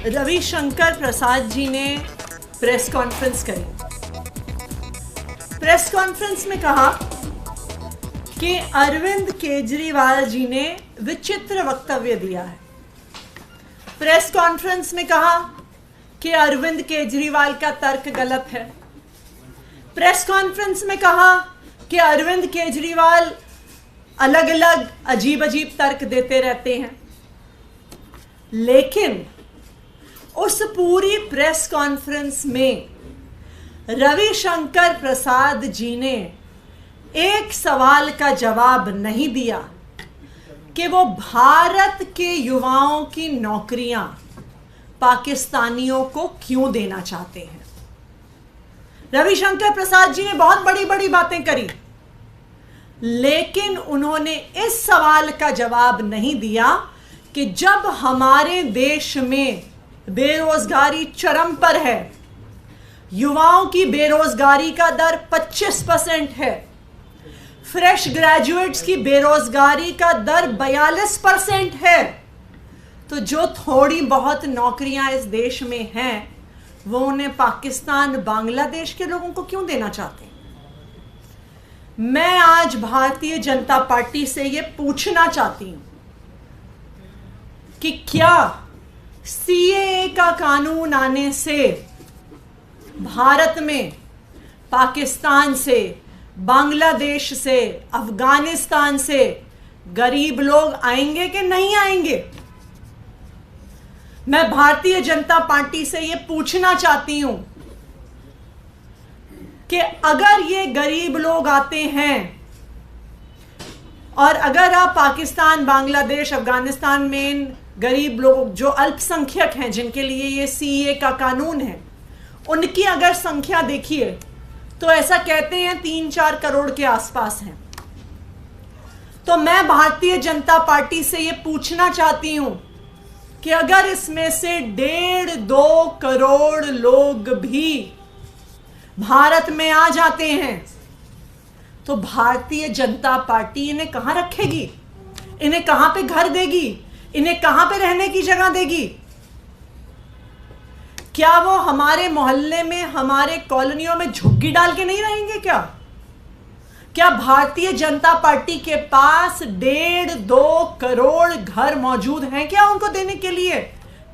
रविशंकर प्रसाद जी ने press conference करी। Press conference में कहा कि अरविंद केजरीवाल जी ने विचित्र वक्तव्य दिया है। प्रेस कॉन्फ्रेंस में कहा कि अरविंद केजरीवाल का तर्क गलत है। प्रेस कॉन्फ्रेंस में कहा कि अरविंद केजरीवाल अलग अलग अजीब अजीब तर्क देते रहते हैं। लेकिन उस पूरी प्रेस कॉन्फ्रेंस में रविशंकर प्रसाद जी ने एक सवाल का जवाब नहीं दिया कि वो भारत के युवाओं की नौकरियां पाकिस्तानियों को क्यों देना चाहते हैं। रविशंकर प्रसाद जी ने बहुत बड़ी बड़ी बातें करी, लेकिन उन्होंने इस सवाल का जवाब नहीं दिया कि जब हमारे देश में बेरोजगारी चरम पर है, युवाओं की बेरोजगारी का दर 25% है, फ्रेश ग्रेजुएट्स की बेरोजगारी का दर 42% है, तो जो थोड़ी बहुत नौकरियां इस देश में हैं वो उन्हें पाकिस्तान बांग्लादेश के लोगों को क्यों देना चाहते हैं। मैं आज भारतीय जनता पार्टी से ये पूछना चाहती हूं कि क्या सीएए का कानून आने से भारत में पाकिस्तान से, बांग्लादेश से, अफगानिस्तान से गरीब लोग आएंगे कि नहीं आएंगे। मैं भारतीय जनता पार्टी से यह पूछना चाहती हूं कि अगर ये गरीब लोग आते हैं और अगर आप पाकिस्तान, बांग्लादेश, अफगानिस्तान में गरीब लोग जो अल्पसंख्यक हैं जिनके लिए ये सीएए का कानून है, उनकी अगर संख्या देखिए तो ऐसा कहते हैं 3-4 करोड़ के आसपास हैं। तो मैं भारतीय जनता पार्टी से ये पूछना चाहती हूं कि अगर इसमें से 1.5-2 करोड़ लोग भी भारत में आ जाते हैं तो भारतीय जनता पार्टी इन्हें कहां रखेगी, इन्हें कहां पे घर देगी, इन्हें कहां पे रहने की जगह देगी। क्या वो हमारे मोहल्ले में, हमारे कॉलोनियों में झुग्गी डाल के नहीं रहेंगे क्या भारतीय जनता पार्टी के पास 1.5-2 करोड़ घर मौजूद हैं क्या उनको देने के लिए?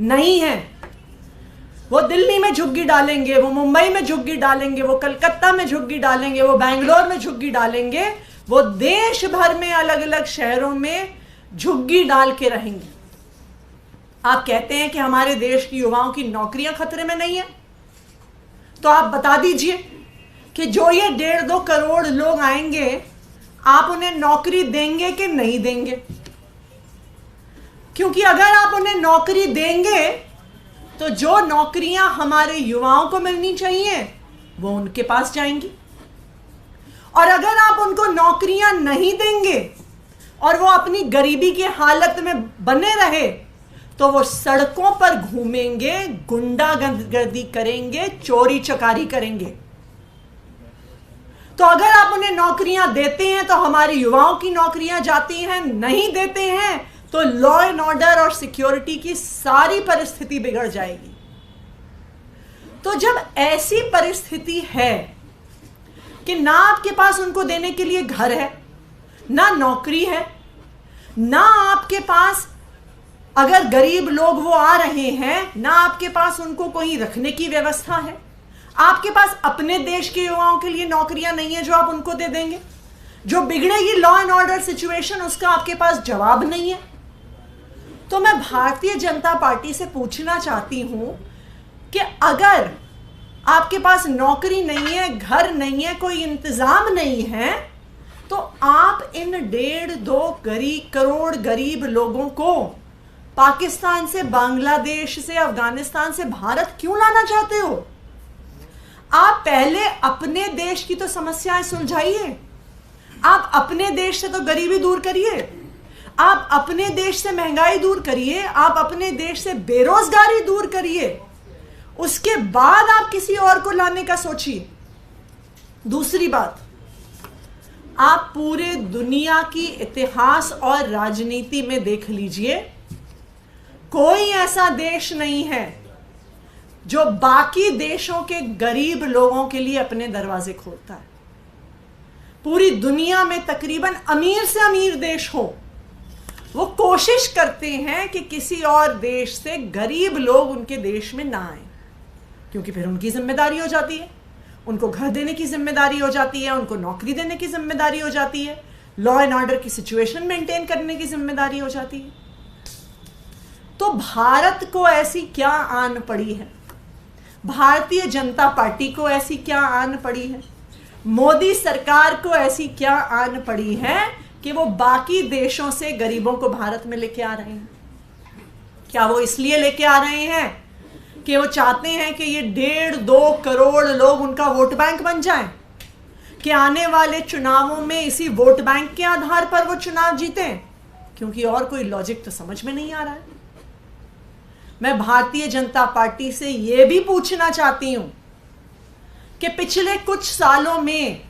नहीं है। वो दिल्ली में झुग्गी डालेंगे, वो मुंबई में झुग्गी डालेंगे, वो कलकत्ता में झुग्गी डालेंगे, वो बेंगलोर में झुग्गी डालेंगे, वो देश भर में अलग अलग शहरों में झुग्गी डाल के रहेंगे। आप कहते हैं कि हमारे देश की युवाओं की नौकरियां खतरे में नहीं है, तो आप बता दीजिए कि जो ये 1.5-2 करोड़ लोग आएंगे आप उन्हें नौकरी देंगे कि नहीं देंगे। क्योंकि अगर आप उन्हें नौकरी देंगे तो जो नौकरियां हमारे युवाओं को मिलनी चाहिए वो उनके पास जाएंगी, और अगर आप उनको नौकरियां नहीं देंगे और वो अपनी गरीबी की हालत में बने रहे तो वो सड़कों पर घूमेंगे, गुंडागर्दी करेंगे, चोरी चकारी करेंगे। तो अगर आप उन्हें नौकरियां देते हैं तो हमारे युवाओं की नौकरियां जाती हैं, नहीं देते हैं तो लॉ एंड ऑर्डर और सिक्योरिटी की सारी परिस्थिति बिगड़ जाएगी। तो जब ऐसी परिस्थिति है कि ना आपके पास उनको देने के लिए घर है, ना नौकरी है, ना आपके पास, अगर गरीब लोग वो आ रहे हैं, ना आपके पास उनको कोई रखने की व्यवस्था है, आपके पास अपने देश के युवाओं के लिए नौकरियां नहीं है जो आप उनको दे देंगे, जो बिगड़ेगी लॉ एंड ऑर्डर सिचुएशन उसका आपके पास जवाब नहीं है। तो मैं भारतीय जनता पार्टी से पूछना चाहती हूं कि अगर आपके पास नौकरी नहीं है, घर नहीं है, कोई इंतजाम नहीं है, तो आप इन 1.5-2 करोड़ गरीब लोगों को पाकिस्तान से, बांग्लादेश से, अफगानिस्तान से भारत क्यों लाना चाहते हो? आप पहले अपने देश की तो समस्याएं सुलझाइए। आप अपने देश से तो गरीबी दूर करिए, आप अपने देश से महंगाई दूर करिए, आप अपने देश से बेरोजगारी दूर करिए, उसके बाद आप किसी और को लाने का सोचिए। दूसरी बात, आप पूरे दुनिया की इतिहास और राजनीति में देख लीजिए, कोई ऐसा देश नहीं है जो बाकी देशों के गरीब लोगों के लिए अपने दरवाजे खोलता है। पूरी दुनिया में तकरीबन अमीर से अमीर देश हो, वो कोशिश करते हैं कि किसी और देश से गरीब लोग उनके देश में ना आए, क्योंकि फिर उनकी जिम्मेदारी हो जाती है, उनको घर देने की जिम्मेदारी हो जाती है, उनको नौकरी देने की जिम्मेदारी हो जाती है, लॉ एंड ऑर्डर की सिचुएशन मेंटेन करने की जिम्मेदारी हो जाती है। तो भारत को ऐसी क्या आन पड़ी है, भारतीय जनता पार्टी को ऐसी क्या आन पड़ी है, मोदी सरकार को ऐसी क्या आन पड़ी है कि वो बाकी देशों से गरीबों को भारत में लेके आ रहे हैं? क्या वो इसलिए लेके आ रहे हैं कि वो चाहते हैं कि ये 1.5-2 करोड़ लोग उनका वोट बैंक बन जाएं, कि आने वाले चुनावों में इसी वोट बैंक के आधार पर वो चुनाव जीतें? क्योंकि और कोई लॉजिक तो समझ में नहीं आ रहा है। मैं भारतीय जनता पार्टी से यह भी पूछना चाहती हूं कि पिछले कुछ सालों में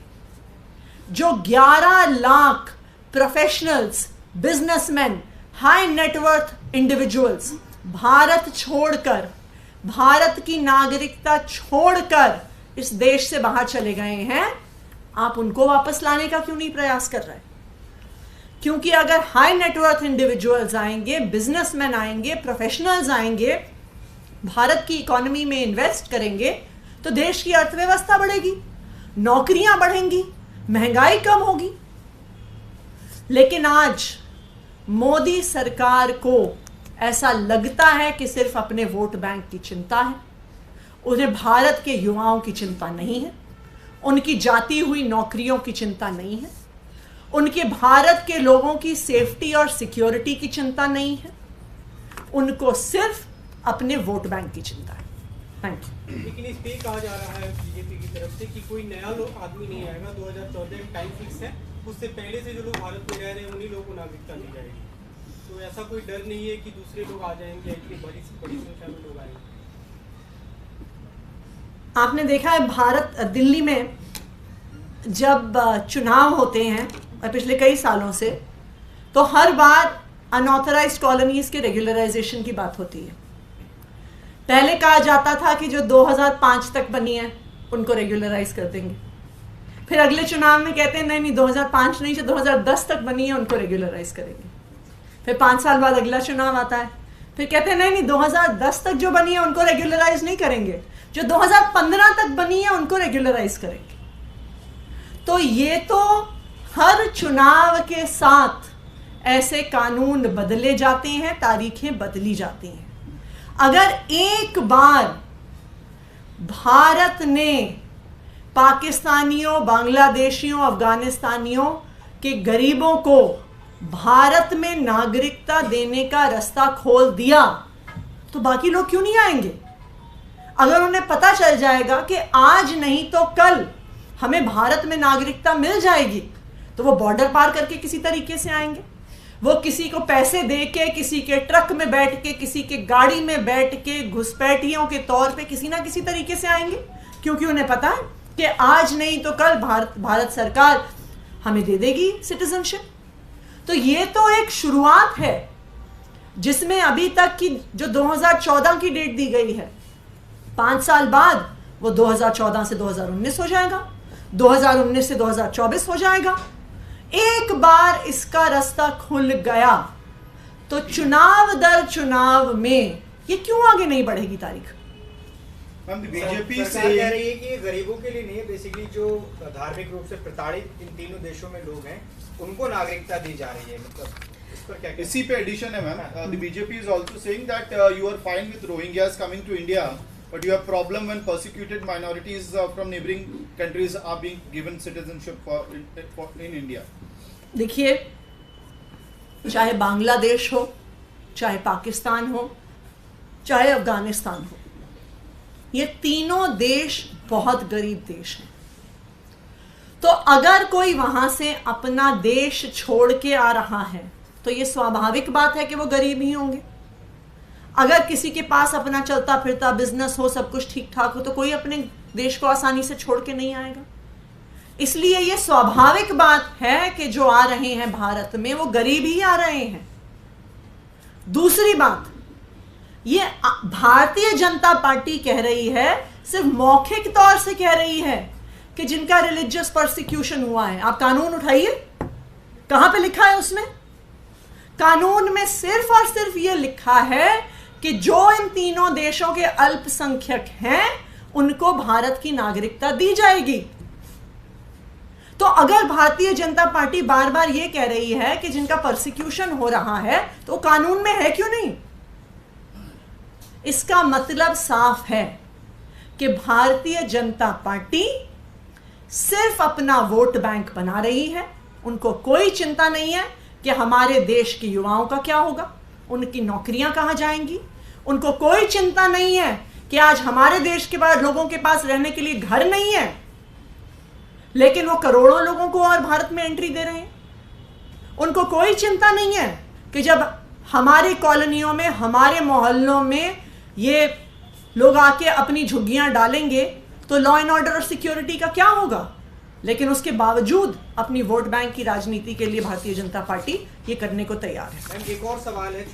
जो 11 lakh professionals, businessman, high net worth individuals Bharat छोड़कर, भारत की नागरिकता छोड़कर इस देश से बाहर चले गए हैं, आप उनको वापस लाने का क्यों नहीं प्रयास कर रहे? क्योंकि अगर हाई नेटवर्थ इंडिविजुअल्स आएंगे, बिजनेसमैन आएंगे, प्रोफेशनल्स आएंगे, भारत की इकोनॉमी में इन्वेस्ट करेंगे, तो देश की अर्थव्यवस्था बढ़ेगी, नौकरियां बढ़ेंगी, महंगाई कम होगी। लेकिन आज मोदी सरकार को ऐसा लगता है कि सिर्फ अपने वोट बैंक की चिंता है, उन्हें भारत के युवाओं की चिंता नहीं है, उनकी जाती हुई नौकरियों की चिंता नहीं है, उनके भारत के लोगों की सेफ्टी और सिक्योरिटी की चिंता नहीं है, उनको सिर्फ अपने वोट बैंक की चिंता है। Thank you. लेकिन इस पे कहा जा रहा है बीजेपी की तरफ से कि कोई नया आदमी नहीं आएगा, 2014 एक टाइम फिक्स है, उससे पहले से जो लोग भारत में रह रहे हैं उन्हीं लोगों को नागरिकता दी जाएगी। तो ऐसा कोई डर नहीं है कि दूसरे लोग आ जाएंगे, इतनी बड़ी संख्या में लोग आएंगे? आपने देखा है भारत, दिल्ली में जब चुनाव होते हैं पिछले कई सालों से, तो हर बार अनऑथराइज्ड कॉलोनीज के रेगुलराइजेशन की बात होती है। पहले कहा जाता था कि जो 2005 तक बनी है उनको रेगुलराइज कर देंगे, फिर अगले चुनाव में कहते हैं नहीं 2005 नहीं, जो 2010 तक बनी है उनको रेगुलराइज करेंगे। फिर 5 साल बाद अगला चुनाव आता है, फिर कहते हैं नहीं 2010 तक जो बनी है उनको रेगुलराइज नहीं करेंगे, जो 2015 तक बनी है उनको रेगुलराइज करेंगे। तो ये तो हर चुनाव के साथ ऐसे कानून बदले जाते हैं, तारीखें बदली जाती हैं। अगर एक बार भारत ने पाकिस्तानियों, बांग्लादेशियों, अफगानिस्तानियों के गरीबों को भारत में नागरिकता देने का रास्ता खोल दिया, तो बाकी लोग क्यों नहीं आएंगे? अगर उन्हें पता चल जाएगा कि आज नहीं तो कल हमें भारत में नागरिकता मिल जाएगी, तो वो बॉर्डर पार करके किसी तरीके से आएंगे। वो किसी को पैसे दे के, किसी के ट्रक में बैठ के, किसी के गाड़ी में बैठ के, घुसपैठियों के तौर पे किसी ना किसी तरीके से आएंगे, क्योंकि उन्हें पता है कि आज नहीं तो कल भारत सरकार हमें दे देगी सिटीजनशिप। तो ये तो एक शुरुआत है, जिसमें अभी तक की जो 2014 की डेट दी गई है, 5 साल बाद वो 2014 से 2019 हो जाएगा, 2019 से 2024 हो जाएगा। एक बार इसका रास्ता खुल गया तो चुनाव दर चुनाव में ये क्यों आगे नहीं बढ़ेगी तारीख? बीजेपी से कह रही है कि ये गरीबों के लिए नहीं है, बेसिकली जो धार्मिक रूप से प्रताड़ित इन तीनों देशों में लोग हैं उनको नागरिकता दी जा रही है। मतलब इस पर क्या? इसी पे एडिशन है ma'am, the BJP is also saying that you are fine with Rohingyas coming to India, but you have problem when persecuted minorities from neighboring countries are being given citizenship in India. देखिए, चाहे बांग्लादेश हो, चाहे पाकिस्तान हो, चाहे अफगानिस्तान हो, ये तीनों देश बहुत गरीब देश हैं। तो अगर कोई वहां से अपना देश छोड़ के आ रहा है तो ये स्वाभाविक बात है कि वो गरीब ही होंगे। अगर किसी के पास अपना चलता फिरता बिजनेस हो, सब कुछ ठीक ठाक हो, तो कोई अपने देश को आसानी से छोड़ के नहीं आएगा। इसलिए ये स्वाभाविक बात है कि जो आ रहे हैं भारत में वो गरीब ही आ रहे हैं। दूसरी बात, ये भारतीय जनता पार्टी कह रही है, सिर्फ मौखिक तौर से कह रही है कि जिनका रिलीजियस परसिक्यूशन हुआ है। आप कानून उठाइए, कहां पे लिखा है उसमें? कानून में सिर्फ और सिर्फ ये लिखा है कि जो इन तीनों देशों के अल्पसंख्यक हैं उनको भारत की नागरिकता दी जाएगी। तो अगर भारतीय जनता पार्टी बार बार ये कह रही है कि जिनका परसिक्यूशन हो रहा है तो कानून में है क्यों नहीं? इसका मतलब साफ है कि भारतीय जनता पार्टी सिर्फ अपना वोट बैंक बना रही है। उनको कोई चिंता नहीं है कि हमारे देश के युवाओं का क्या होगा, उनकी नौकरियां कहां जाएंगी। उनको कोई चिंता नहीं है कि आज हमारे देश के बाद लोगों के पास रहने के लिए घर नहीं है, लेकिन वो करोड़ों लोगों को और भारत में एंट्री दे रहे हैं। उनको कोई चिंता नहीं है कि जब हमारी कॉलोनियों में, हमारे मोहल्लों में ये लोग आके अपनी झुग्गियां डालेंगे तो लॉ एंड ऑर्डर और सिक्योरिटी का क्या होगा। लेकिन उसके बावजूद अपनी वोट बैंक की राजनीति के लिए भारतीय जनता पार्टी ये करने को तैयार है। एक और सवाल है।